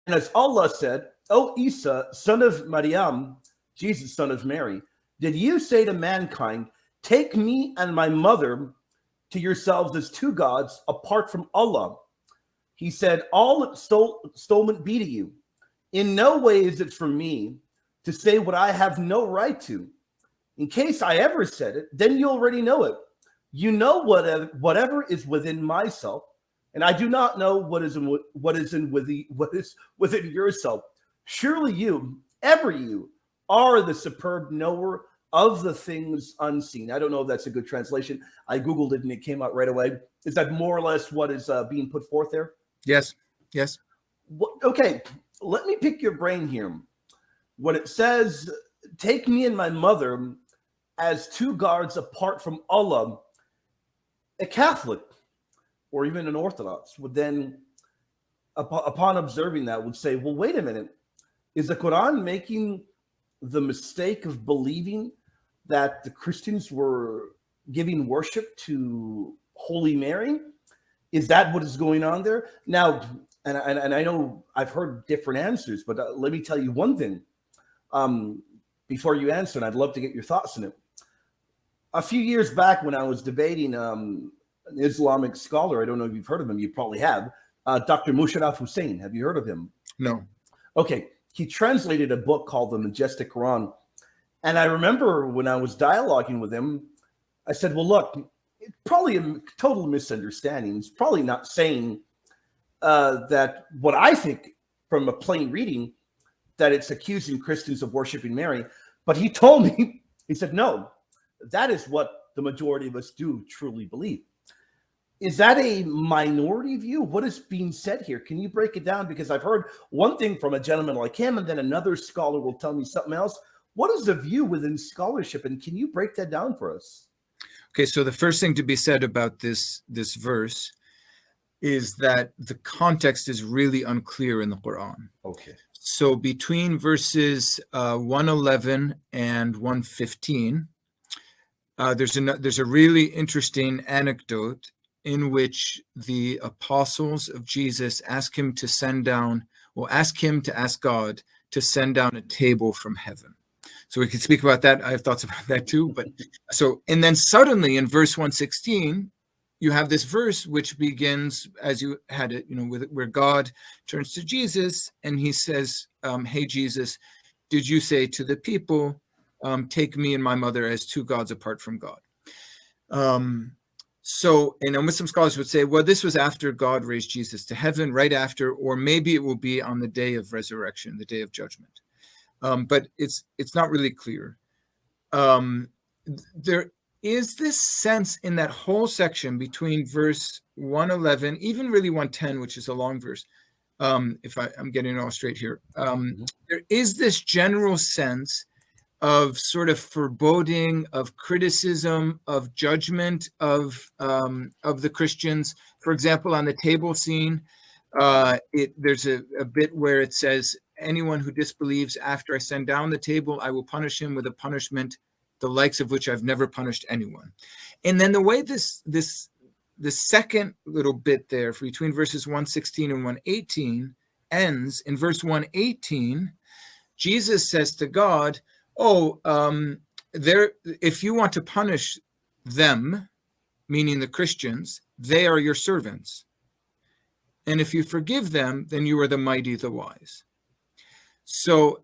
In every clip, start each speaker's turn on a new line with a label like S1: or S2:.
S1: And as Allah said, O Isa, son of Maryam, Jesus, son of Mary, did you say to mankind, take me and my mother to yourselves as two gods apart from Allah? He said, all stolen be to you. In no way is it for me to say what I have no right to. In case I ever said it, then you already know it. You know whatever is within myself, and I do not know what is within yourself. Surely you, ever you, are the superb knower of the things unseen. I don't know if that's a good translation. I Googled it and it came out right away. Is that more or less what is being put forth there?
S2: Yes. Yes.
S1: Okay, let me pick your brain here. When it says, take me and my mother as two gods apart from Allah, a Catholic or even an Orthodox would then, upon observing that, would say, well, wait a minute. Is the Quran making the mistake of believing that the Christians were giving worship to Holy Mary? Is that what is going on there? Now, and I know I've heard different answers, but let me tell you one thing. Before you answer, and I'd love to get your thoughts on it. A few years back when I was debating an Islamic scholar, I don't know if you've heard of him, you probably have, Dr. Musharraf Hussain. Have you heard of him?
S2: No.
S1: Okay. He translated a book called The Majestic Quran. And I remember when I was dialoguing with him, I said, well, look, it's probably a total misunderstanding. It's probably not saying that what I think from a plain reading, that it's accusing Christians of worshiping Mary. But he told me, he said, no, that is what the majority of us do truly believe. Is that a minority view? What is being said here? Can you break it down? Because I've heard one thing from a gentleman like him, and then another scholar will tell me something else. What is the view within scholarship? And can you break that down for us?
S2: Okay, so the first thing to be said about this verse is that the context is really unclear in the Quran.
S1: Okay.
S2: So between verses 111 and 115, there's a really interesting anecdote in which the apostles of Jesus ask him to ask God to send down a table from heaven. So we can speak about that. I have thoughts about that too. But and then suddenly in verse 116, you have this verse which begins as you had it, where God turns to Jesus and he says, hey, Jesus, did you say to the people, take me and my mother as two gods apart from God? Muslim scholars would say, well, this was after God raised Jesus to heaven, right after, or maybe it will be on the day of resurrection, the day of judgment. But it's not really clear. There is this sense in that whole section between verse 111, even really 110, which is a long verse, if I'm getting it all straight here, there is this general sense of sort of foreboding, of criticism, of judgment of the Christians. For example, on the table scene, there's a bit where it says, anyone who disbelieves after I send down the table, I will punish him with a punishment the likes of which I've never punished anyone. And then the way the second little bit there between verses 116 and 118 ends, in verse 118, Jesus says to God, if you want to punish them, meaning the Christians, they are your servants. And if you forgive them, then you are the mighty, the wise. So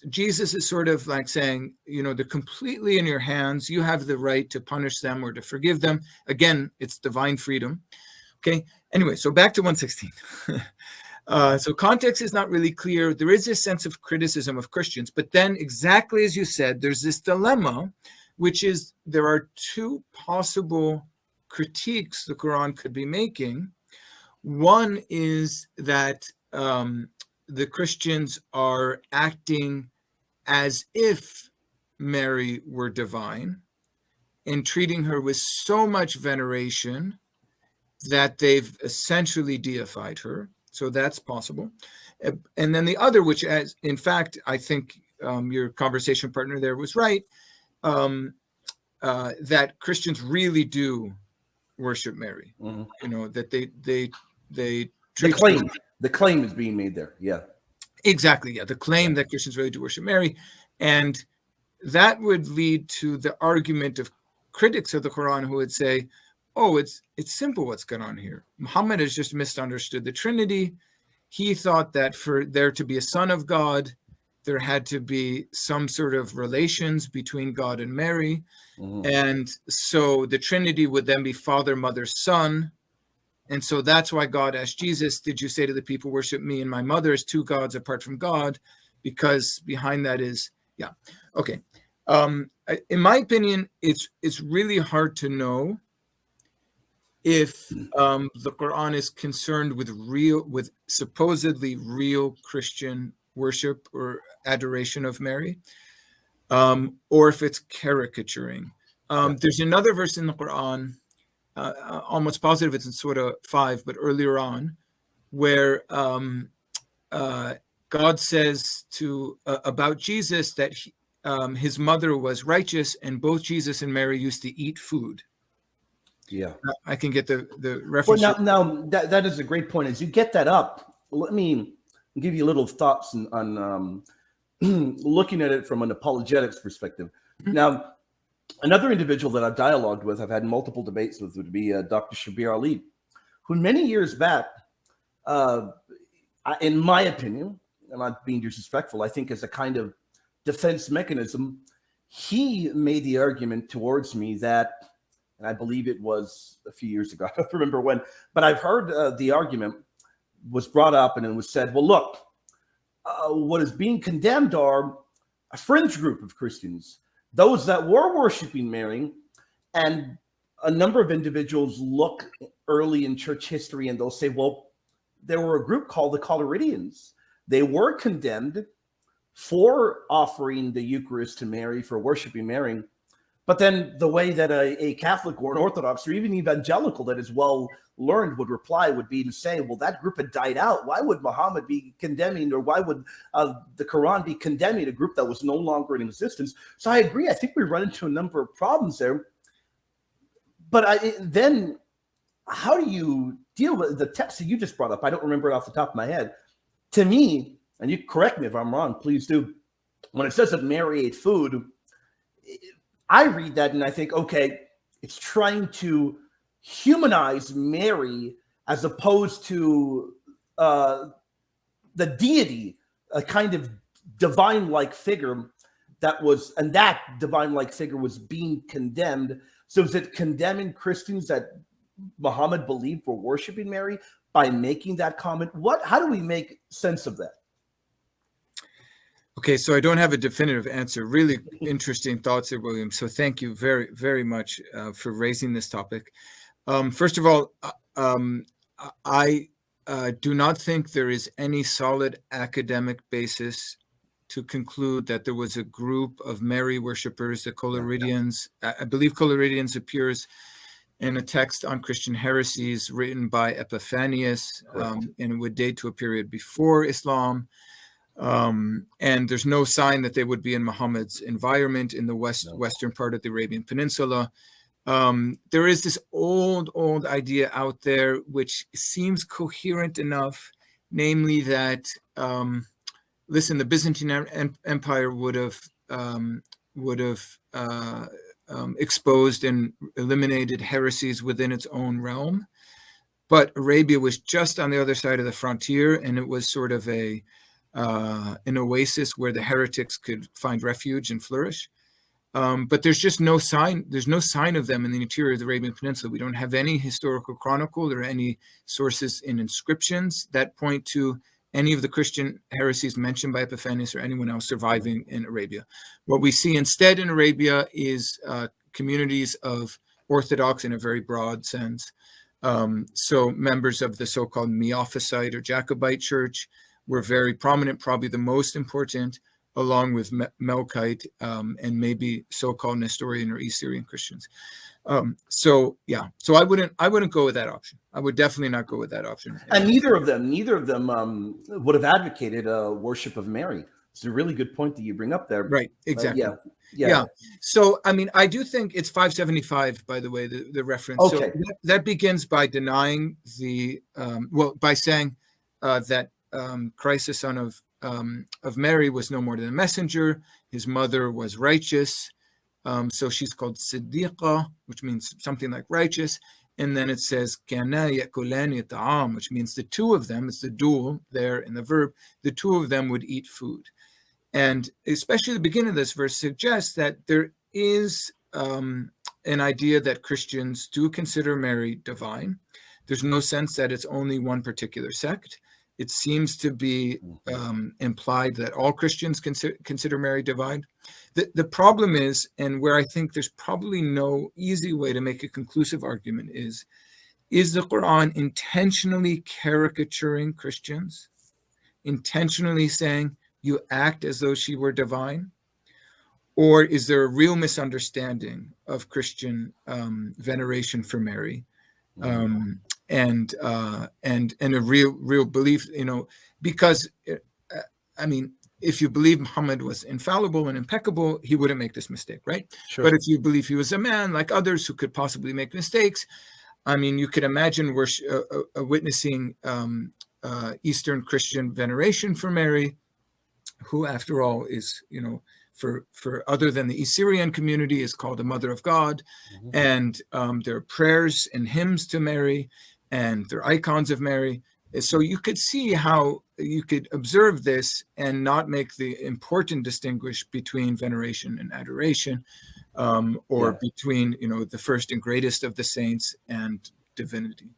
S2: Jesus is sort of like saying, they're completely in your hands. You have the right to punish them or to forgive them. Again, it's divine freedom. Okay. Anyway, so back to 116. So context is not really clear. There is this sense of criticism of Christians, but then exactly as you said, there's this dilemma, which is there are two possible critiques the Quran could be making. One is that the Christians are acting as if Mary were divine and treating her with so much veneration that they've essentially deified her. So that's possible. And then the other, which in fact, I think your conversation partner there was right, that Christians really do worship Mary. Mm-hmm. That they treat her
S1: The claim is being made there. Yeah.
S2: Exactly. Yeah. The claim that Christians really do worship Mary. And that would lead to the argument of critics of the Quran who would say, oh, it's simple what's going on here. Muhammad has just misunderstood the Trinity. He thought that for there to be a son of God, there had to be some sort of relations between God and Mary. And so the Trinity would then be Father, Mother, Son. And so that's why God asked Jesus, did you say to the people, worship me and my mother as two gods apart from God? Because behind that is, yeah. Okay. In my opinion, it's really hard to know if the Quran is concerned with supposedly real Christian worship or adoration of Mary, or if it's caricaturing. There's another verse in the Quran, almost positive it's in Surah 5, but earlier on, where God says about Jesus that his mother was righteous, and both Jesus and Mary used to eat food.
S1: Yeah,
S2: I can get the reference.
S1: Well, now that is a great point. As you get that up, let me give you a little thoughts on looking at it from an apologetics perspective. Now, another individual that I've dialogued with, I've had multiple debates with, would be Dr. Shabir Ali, who many years back, in my opinion, I'm not being disrespectful, I think as a kind of defense mechanism, he made the argument towards me that, and I believe it was a few years ago, I don't remember when, but I've heard the argument was brought up and it was said, well, look, what is being condemned are a fringe group of Christians, those that were worshiping Mary, and a number of individuals look early in church history and they'll say, well, there were a group called the Coloridians. They were condemned for offering the Eucharist to Mary, for worshiping Mary. But then the way that a Catholic or an Orthodox or even evangelical that is well learned would reply would be to say, well, that group had died out. Why would Muhammad be condemning, or why would the Quran be condemning a group that was no longer in existence? So I agree. I think we run into a number of problems there. But then how do you deal with the text that you just brought up? I don't remember it off the top of my head. To me, and you correct me if I'm wrong, please do. When it says that Mary ate food, I read that and I think, okay, it's trying to humanize Mary as opposed to the deity, a kind of divine-like figure that was, and that divine-like figure was being condemned. So is it condemning Christians that Muhammad believed were worshiping Mary by making that comment? How do we make sense of that?
S2: Okay, so I don't have a definitive answer. Really interesting thoughts there, William. So thank you very, very much for raising this topic. First of all, I do not think there is any solid academic basis to conclude that there was a group of Mary worshippers, the Coloridians. I believe Coloridians appears in a text on Christian heresies written by Epiphanius, and it would date to a period before Islam. And there's no sign that they would be in Muhammad's environment in the western part of the Arabian Peninsula. There is this old idea out there which seems coherent enough, namely that, listen, the Byzantine Empire would have exposed and eliminated heresies within its own realm, but Arabia was just on the other side of the frontier, and it was sort of an oasis where the heretics could find refuge and flourish. But there's just no sign. There's no sign of them in the interior of the Arabian Peninsula. We don't have any historical chronicle or any sources in inscriptions that point to any of the Christian heresies mentioned by Epiphanius or anyone else surviving in Arabia. What we see instead in Arabia is communities of Orthodox in a very broad sense. So members of the so-called Miaphysite or Jacobite church were very prominent, probably the most important, along with Melkite and maybe so-called Nestorian or East Syrian Christians. So I wouldn't go with that option. I would definitely not go with that option.
S1: And neither of them would have advocated worship of Mary. It's a really good point that you bring up there.
S2: Right, exactly.
S1: Yeah.
S2: So, I mean, I do think it's 575, by the way, the reference.
S1: Okay.
S2: So that begins by denying by saying that Christ, the son of Mary, was no more than a messenger. His mother was righteous. So she's called Siddiqa, which means something like righteous. And then it says, Kana yakulani ta'am, which means the two of them, it's the dual there in the verb, the two of them would eat food. And especially the beginning of this verse suggests that there is an idea that Christians do consider Mary divine. There's no sense that it's only one particular sect. It seems to be implied that all Christians consider Mary divine. The problem is, and where I think there's probably no easy way to make a conclusive argument, is the Quran intentionally caricaturing Christians, intentionally saying you act as though she were divine? Or is there a real misunderstanding of Christian veneration for Mary? And a real belief, because I mean, if you believe Muhammad was infallible and impeccable, he wouldn't make this mistake, right? Sure. But if you believe he was a man like others who could possibly make mistakes, I mean, you could imagine we're witnessing Eastern Christian veneration for Mary, who, after all, is, for other than the East Syrian community, is called the Mother of God. And there are prayers and hymns to Mary, and there are icons of Mary. So you could see how you could observe this and not make the important distinguish between veneration and adoration, between, the first and greatest of the saints and divinity.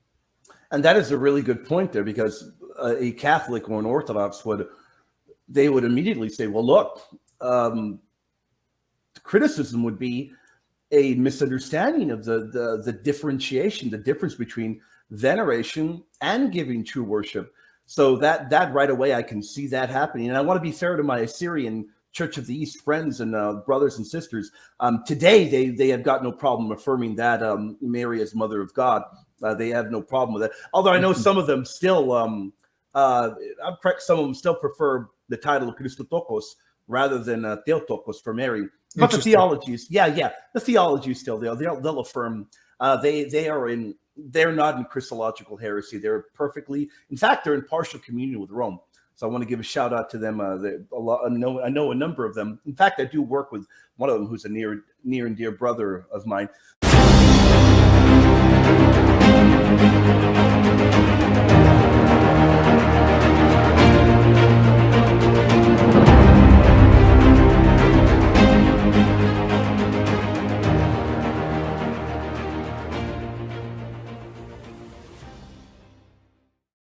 S1: And that is a really good point there, because a Catholic or an Orthodox would immediately say, well, look, the criticism would be a misunderstanding of the differentiation, the difference between veneration and giving true worship. So that right away, I can see that happening. And I want to be fair to my Assyrian Church of the East friends and brothers and sisters. Today, they have got no problem affirming that Mary is Mother of God. They have no problem with it. Although I know some of them still, I'm correct, some of them still prefer the title of Christotokos rather than Theotokos for Mary. But the theologies, the theology is still there. They'll affirm they're not in Christological heresy. They're perfectly, in fact, they're in partial communion with Rome. So I want to give a shout out to them. I know a number of them. In fact, I do work with one of them who's a near and dear brother of mine.